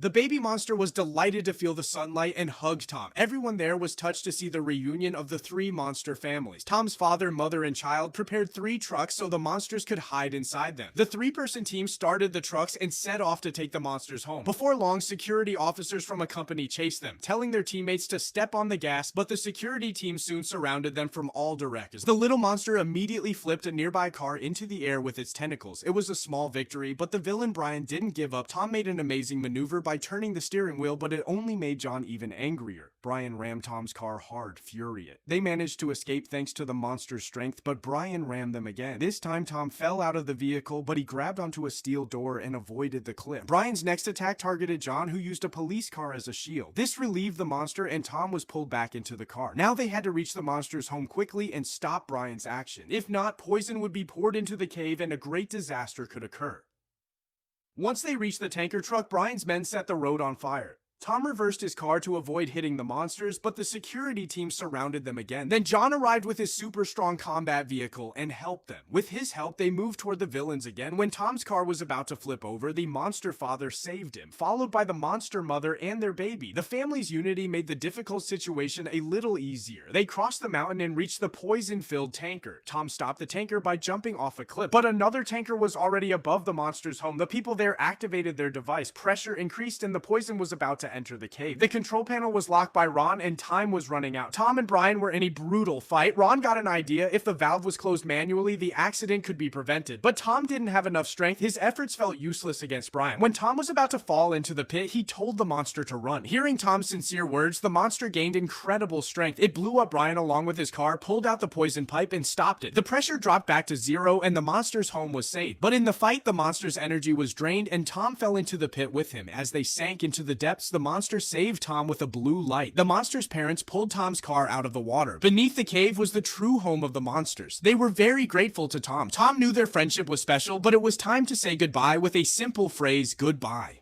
The baby monster was delighted to feel the sunlight and hugged Tom. Everyone there was touched to see the reunion of the three monster families. Tom's father, mother, and child prepared 3 trucks so the monsters could hide inside them. The 3-person team started the trucks and set off to take the monsters home. Before long, security officers from a company chased them, telling their teammates to step on the gas, but the security team soon surrounded them from all directions. The little monster immediately flipped a nearby car into the air with its tentacles. It was a small victory, but the villain Brian didn't give up. Tom made an amazing maneuver by turning the steering wheel, but it only made John even angrier. Brian rammed Tom's car hard, furious. They managed to escape thanks to the monster's strength, but Brian rammed them again. This time Tom fell out of the vehicle, but he grabbed onto a steel door and avoided the cliff. Brian's next attack targeted John, who used a police car as a shield. This relieved the monster and Tom was pulled back into the car. Now they had to reach the monster's home quickly and stop Brian's action. If not, poison would be poured into the cave and a great disaster could occur. Once they reached the tanker truck, Brian's men set the road on fire. Tom reversed his car to avoid hitting the monsters, but the security team surrounded them again. Then John arrived with his super strong combat vehicle and helped them. With his help, they moved toward the villains again. When Tom's car was about to flip over, the monster father saved him, followed by the monster mother and their baby. The family's unity made the difficult situation a little easier. They crossed the mountain and reached the poison-filled tanker. Tom stopped the tanker by jumping off a cliff, but another tanker was already above the monster's home. The people there activated their device. Pressure increased and the poison was about to enter the cave. The control panel was locked by Ron and time was running out. Tom and Brian were in a brutal fight. Ron got an idea. If the valve was closed manually, the accident could be prevented. But Tom didn't have enough strength. His efforts felt useless against Brian. When Tom was about to fall into the pit, he told the monster to run. Hearing Tom's sincere words, the monster gained incredible strength. It blew up Brian along with his car, pulled out the poison pipe, and stopped it. The pressure dropped back to 0 and the monster's home was saved. But in the fight, the monster's energy was drained and Tom fell into the pit with him. As they sank into the depths, the monster saved Tom with a blue light. The monster's parents pulled Tom's car out of the water. Beneath the cave was the true home of the monsters. They were very grateful to Tom. Tom knew their friendship was special, but it was time to say goodbye with a simple phrase, goodbye.